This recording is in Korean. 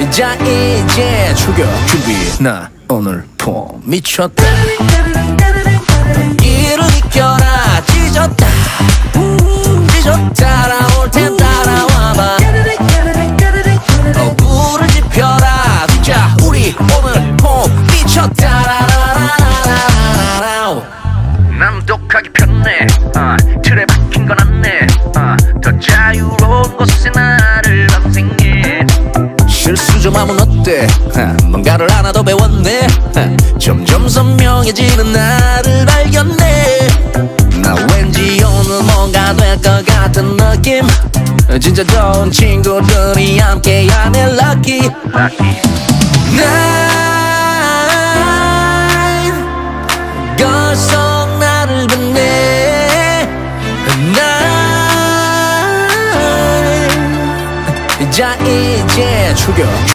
자 이제 출격 준비. 나 오늘 폼 미쳤다. 이를 이겨라. 찢었다 따라올 땐 따라와봐. 불을 지펴라. 자 우리 오늘 폼 미쳤다. 난 독하기 편해. 틀에 박힌 건 안네. 더 자유로운 곳에 나를 방생해. 실수 좀 하면 어때? 뭔가를 하나 더 배웠네. 점점 선명해지는 나를 발견해. 나 왠지 오늘 뭔가 될 것 같은 느낌. 진짜 좋은 친구들이 함께하는 lucky. 난 계속 나를 빛내. 난 자 이제 출격.